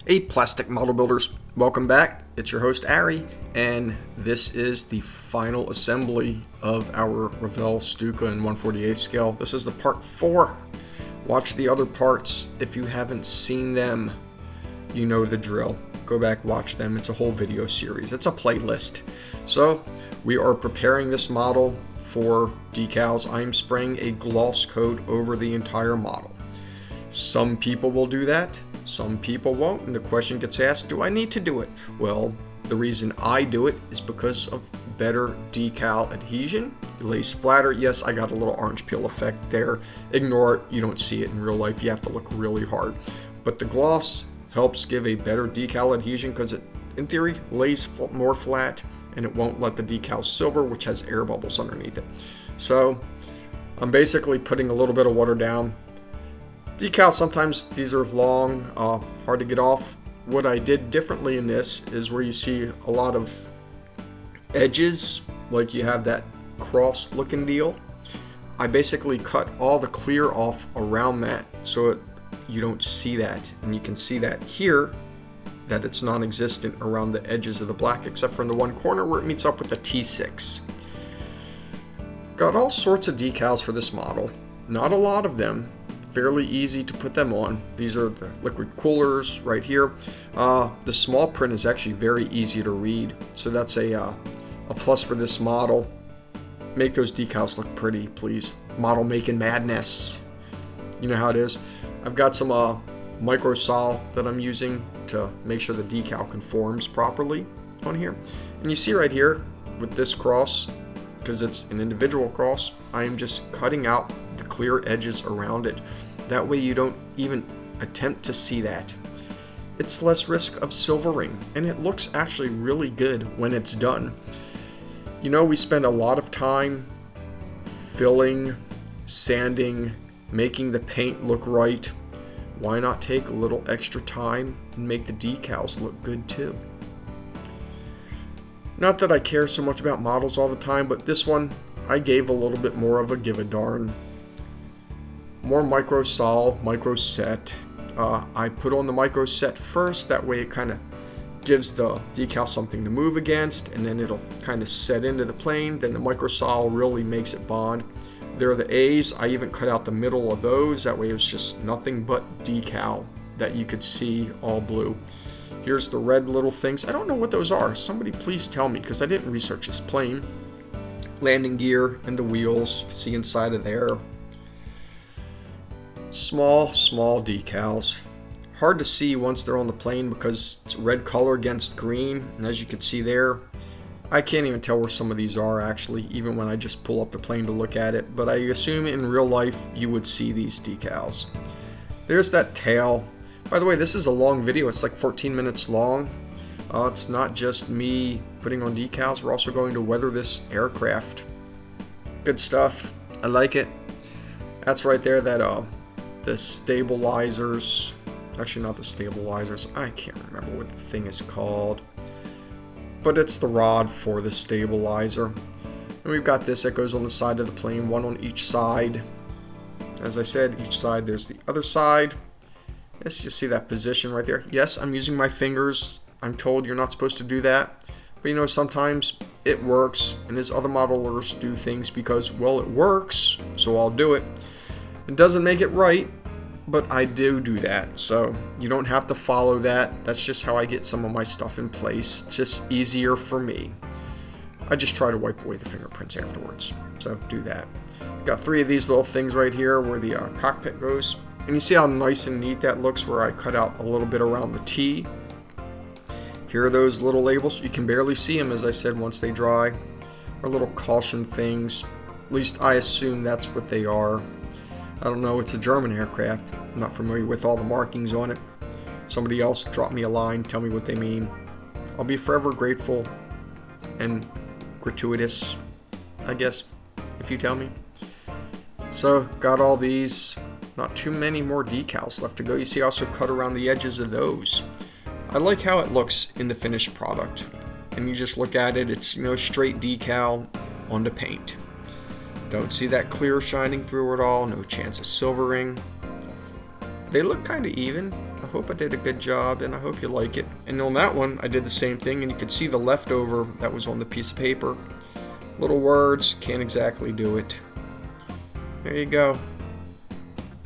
Hey plastic model builders, welcome back. It's your host Ari, and this is the final assembly of our Revell Stuka in 1/48 scale. This is the part 4. Watch the other parts. If you haven't seen them, you know the drill. Go back, watch them. It's a whole video series. It's a playlist. So we are preparing this model for decals. I'm spraying a gloss coat over the entire model. Some people will do that. Some people won't, and the question gets asked, do I need to do it? Well, the reason I do it is because of better decal adhesion. It lays flatter. Yes, I got a little orange peel effect there. Ignore it. You don't see it in real life. You have to look really hard. But the gloss helps give a better decal adhesion because it, in theory, lays more flat, and it won't let the decal silver, which has air bubbles underneath it. So I'm basically putting a little bit of water down. Decals, sometimes these are long, hard to get off. What I did differently in this is where you see a lot of edges, like you have that cross looking deal. I basically cut all the clear off around that so you don't see that. And you can see that here, that it's non-existent around the edges of the black, except for in the one corner where it meets up with the T6. Got all sorts of decals for this model. Not a lot of them. Fairly easy to put them on. These are the liquid coolers right here. The small print is actually very easy to read, so that's a plus for this model. Make those decals look pretty, please. Model making madness. You know how it is. I've got some micro sol that I'm using to make sure the decal conforms properly on here. And you see right here with this cross, because it's an individual cross, I am just cutting out the clear edges around it. That way you don't even attempt to see that. It's less risk of silvering, and it looks actually really good when it's done. You know, we spend a lot of time filling, sanding, making the paint look right. Why not take a little extra time and make the decals look good too? Not that I care so much about models all the time, but this one I gave a little bit more of a give a darn. More micro sol, micro set. I put on the micro set first, that way it kind of gives the decal something to move against, and then it'll kind of set into the plane. Then the micro sol really makes it bond. There are the A's. I even cut out the middle of those, that way it was just nothing but decal that you could see all blue. Here's the red little things. I don't know what those are. Somebody please tell me, because I didn't research this plane. Landing gear and the wheels. See inside of there. Small decals. Hard to see once they're on the plane because it's red color against green. And as you can see there, I can't even tell where some of these are actually, even when I just pull up the plane to look at it. But I assume in real life you would see these decals. There's that tail. By the way, this is a long video. It's like 14 minutes long. It's not just me putting on decals. We're also going to weather this aircraft. Good stuff. I like it. That's right there, that the stabilizers. Actually, not the stabilizers. I can't remember what the thing is called. But it's the rod for the stabilizer. And we've got this that goes on the side of the plane, one on each side. As I said, each side, there's the other side. Yes, you see that position right there. Yes, I'm using my fingers. I'm told you're not supposed to do that. But you know, sometimes it works, and as other modelers do things because, well, it works, so I'll do it. It doesn't make it right, but I do that. So you don't have to follow that. That's just how I get some of my stuff in place. It's just easier for me. I just try to wipe away the fingerprints afterwards. So do that. Got 3 of these little things right here where the cockpit goes. And you see how nice and neat that looks where I cut out a little bit around the T. Here are those little labels. You can barely see them, as I said, once they dry. Or little caution things. At least I assume that's what they are. I don't know. It's a German aircraft. I'm not familiar with all the markings on it. Somebody else drop me a line. Tell me what they mean. I'll be forever grateful and gratuitous, I guess, if you tell me. So, got all these. Not too many more decals left to go. You see I also cut around the edges of those. I like how it looks in the finished product. And you just look at it, it's, you know, straight decal on the paint. Don't see that clear shining through at all. No chance of silvering. They look kind of even. I hope I did a good job, and I hope you like it. And on that one, I did the same thing, and you could see the leftover that was on the piece of paper. Little words, can't exactly do it. There you go.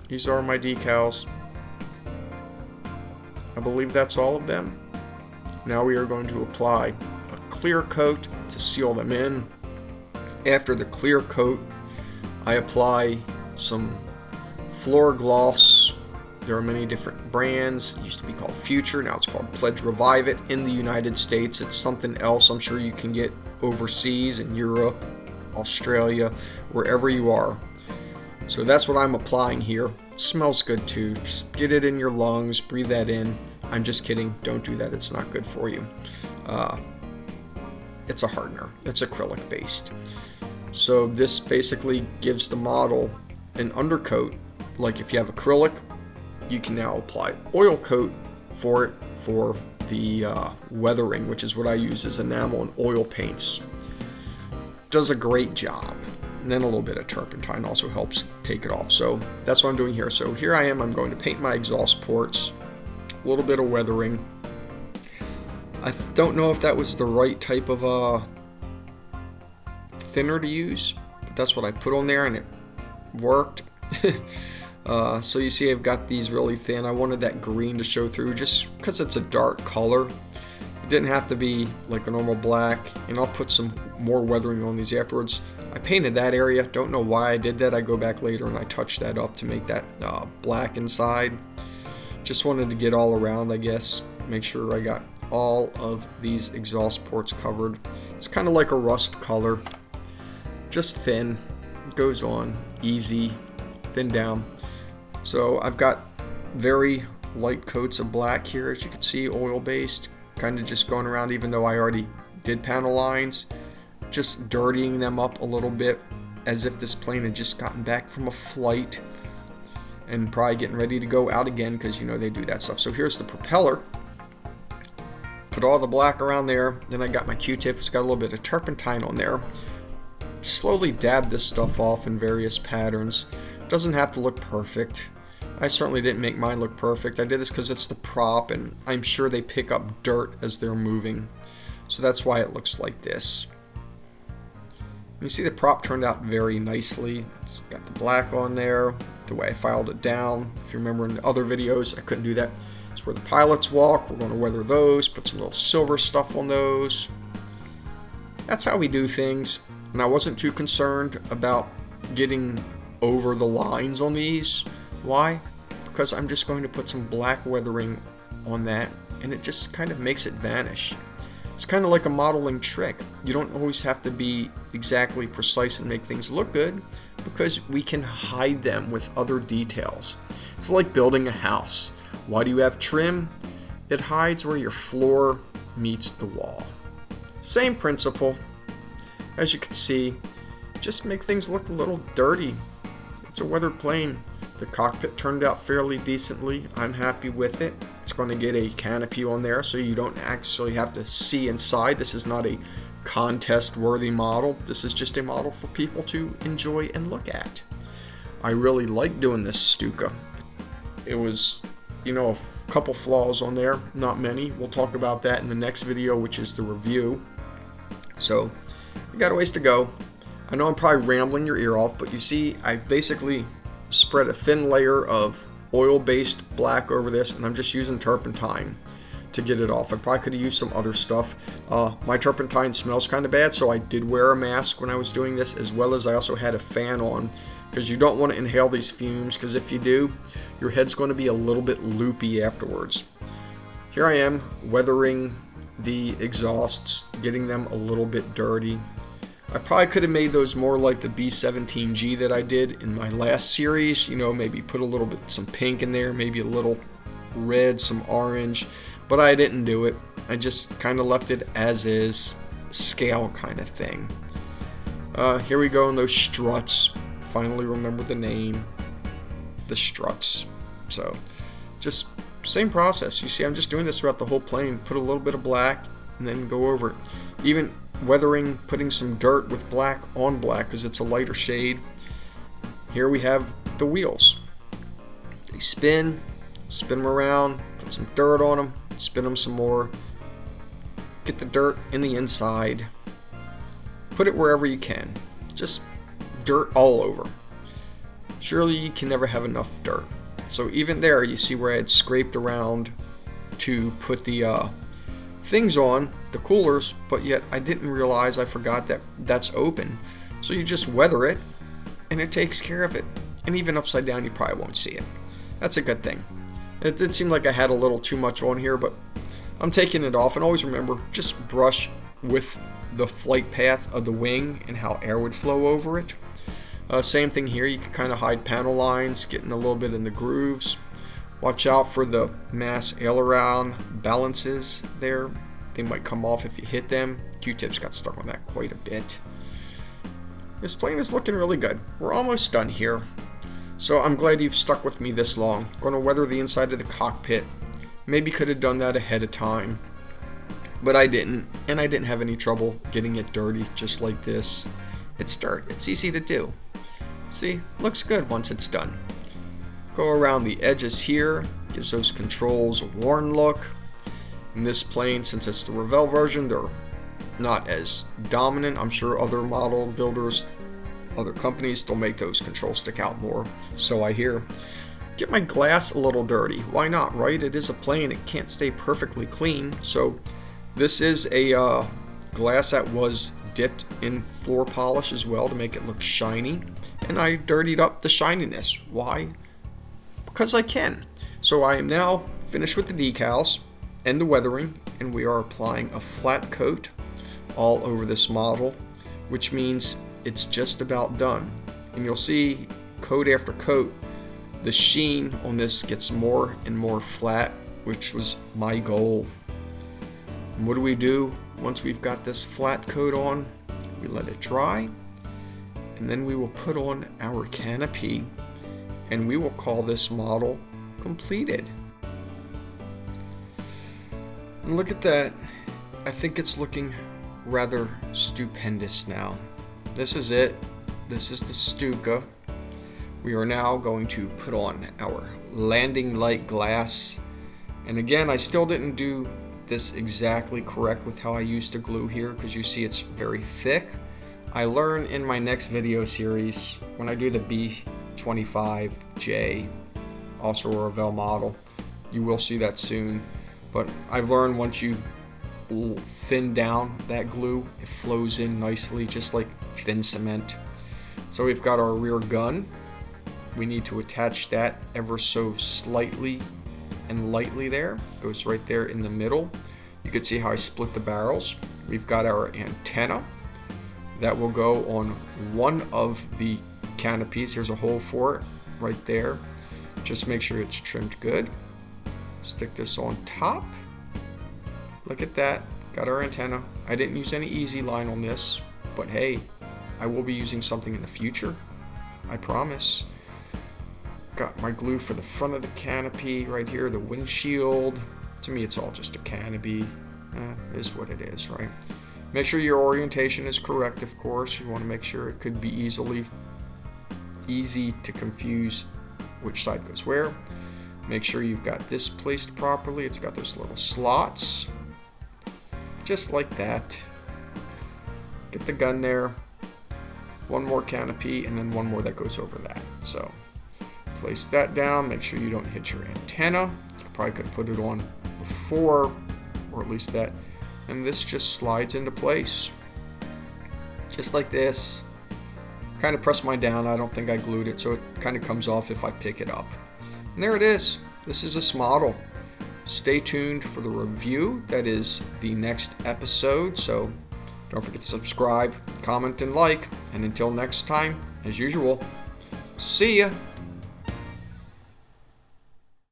These are my decals. I believe that's all of them. Now we are going to apply a clear coat to seal them in. After the clear coat, I apply some floor gloss. There are many different brands. It used to be called Future, now it's called Pledge Revive It. In the United States, it's something else I'm sure you can get overseas in Europe, Australia, wherever you are. So that's what I'm applying here. It smells good too. Just get it in your lungs, breathe that in. I'm just kidding, don't do that, it's not good for you. It's a hardener, it's acrylic based. So this basically gives the model an undercoat. Like if you have acrylic, you can now apply oil coat for it for the weathering, which is what I use as enamel and oil paints. Does a great job. And then a little bit of turpentine also helps take it off. So that's what I'm doing here. So here I am, I'm going to paint my exhaust ports. A little bit of weathering. I don't know if that was the right type of thinner to use, but that's what I put on there and it worked. So you see I've got these really thin. I wanted that green to show through just because it's a dark color. It didn't have to be like a normal black, and I'll put some more weathering on these afterwards. I painted that area. Don't know why I did that. I go back later and I touch that up to make that black inside. Just wanted to get all around, I guess. Make sure I got all of these exhaust ports covered. It's kind of like a rust color. Just thin. Goes on easy. Thin down. So I've got very light coats of black here, as you can see, oil based. Kind of just going around, even though I already did panel lines. Just dirtying them up a little bit, as if this plane had just gotten back from a flight and probably getting ready to go out again, because you know they do that stuff. So here's the propeller. Put all the black around there. Then I got my Q-tip. It's got a little bit of turpentine on there. Slowly dab this stuff off in various patterns. Doesn't have to look perfect. I certainly didn't make mine look perfect. I did this because it's the prop, and I'm sure they pick up dirt as they're moving. So that's why it looks like this. You see the prop turned out very nicely. It's got the black on there, the way I filed it down. If you remember in the other videos, I couldn't do that. It's where the pilots walk. We're going to weather those, put some little silver stuff on those. That's how we do things. And I wasn't too concerned about getting over the lines on these. Why? Because I'm just going to put some black weathering on that, and it just kind of makes it vanish. It's kind of like a modeling trick. You don't always have to be exactly precise and make things look good, because we can hide them with other details. It's like building a house. Why do you have trim? It hides where your floor meets the wall. Same principle. As you can see, just make things look a little dirty. It's a weathered plane. The cockpit turned out fairly decently. I'm happy with it. It's going to get a canopy on there so you don't actually have to see inside. This is not a contest worthy model. This is just a model for people to enjoy and look at. I really like doing this Stuka. It was, you know, a couple flaws on there, not many. We'll talk about that in the next video, which is the review. So we got a ways to go. I know I'm probably rambling your ear off, but you see I've basically spread a thin layer of oil-based black over this, and I'm just using turpentine to get it off. I probably could have used some other stuff. My turpentine smells kind of bad, so I did wear a mask when I was doing this, as well as I also had a fan on, because you don't want to inhale these fumes, because if you do, your head's going to be a little bit loopy afterwards. Here I am weathering the exhausts, getting them a little bit dirty. I probably could have made those more like the B17G that I did in my last series. You know, maybe put a little bit, some pink in there, maybe a little red, some orange. But I didn't do it. I just kind of left it as is, scale kind of thing. Here we go in those struts. Finally remember the name. The struts. So, just same process. You see, I'm just doing this throughout the whole plane. Put a little bit of black and then go over it. Even weathering, putting some dirt with black on black because it's a lighter shade. Here we have the wheels. They spin, spin them around, put some dirt on them, spin them some more, get the dirt in the inside, put it wherever you can, just dirt all over. Surely you can never have enough dirt. So even there, you see where I had scraped around to put the things on, the coolers, but yet I didn't realize, I forgot that that's open. So you just weather it and it takes care of it. And even upside down, you probably won't see it. That's a good thing. It did seem like I had a little too much on here, but I'm taking it off. And always remember, just brush with the flight path of the wing and how air would flow over it. Same thing here, you can kind of hide panel lines, getting a little bit in the grooves. Watch out for the mass aileron balances there. They might come off if you hit them. Q-tips got stuck on that quite a bit. This plane is looking really good. We're almost done here. So I'm glad you've stuck with me this long. Going to weather the inside of the cockpit. Maybe could have done that ahead of time, but I didn't. And I didn't have any trouble getting it dirty just like this. It's dirt. It's easy to do. See, looks good once it's done. Go around the edges here, gives those controls a worn look. In this plane, since it's the Revell version, they're not as dominant. I'm sure other model builders, other companies, they'll make those controls stick out more. So I hear. Get my glass a little dirty. Why not, right? It is a plane. It can't stay perfectly clean. So this is a glass that was dipped in floor polish as well to make it look shiny. And I dirtied up the shininess. Why? Because I can. So I am now finished with the decals and the weathering, and we are applying a flat coat all over this model, which means it's just about done. And you'll see coat after coat, the sheen on this gets more and more flat, which was my goal. And what do? Once we've got this flat coat on, we let it dry. And then we will put on our canopy, and we will call this model completed. And look at that. I think it's looking rather stupendous now. This is it. This is the Stuka. We are now going to put on our landing light glass. And again, I still didn't do this exactly correct with how I used the glue here, because you see it's very thick. I learn in my next video series, when I do the B25J, also a Revell model, you will see that soon. But I've learned once you thin down that glue, it flows in nicely, just like thin cement. So we've got our rear gun. We need to attach that ever so slightly and lightly there. Goes right there in the middle. You can see how I split the barrels. We've got our antenna. That will go on one of the canopies. There's a hole for it right there. Just make sure it's trimmed good. Stick this on top. Look at that. Got our antenna. I didn't use any easy line on this, but hey, I will be using something in the future. I promise. Got my glue for the front of the canopy right here, the windshield. To me, it's all just a canopy. Is what it is, right? Make sure your orientation is correct, of course. You want to make sure it could be easy to confuse which side goes where. Make sure you've got this placed properly. It's got those little slots. Just like that. Get the gun there. One more canopy and then one more that goes over that. So place that down. Make sure you don't hit your antenna. You probably could have put it on before, or at least that. And this just slides into place. Just like this. Kind of press mine down. I don't think I glued it, so it kind of comes off if I pick it up. And there it is. This is this model. Stay tuned for the review. That is the next episode. So don't forget to subscribe, comment, and like. And until next time, as usual, see ya.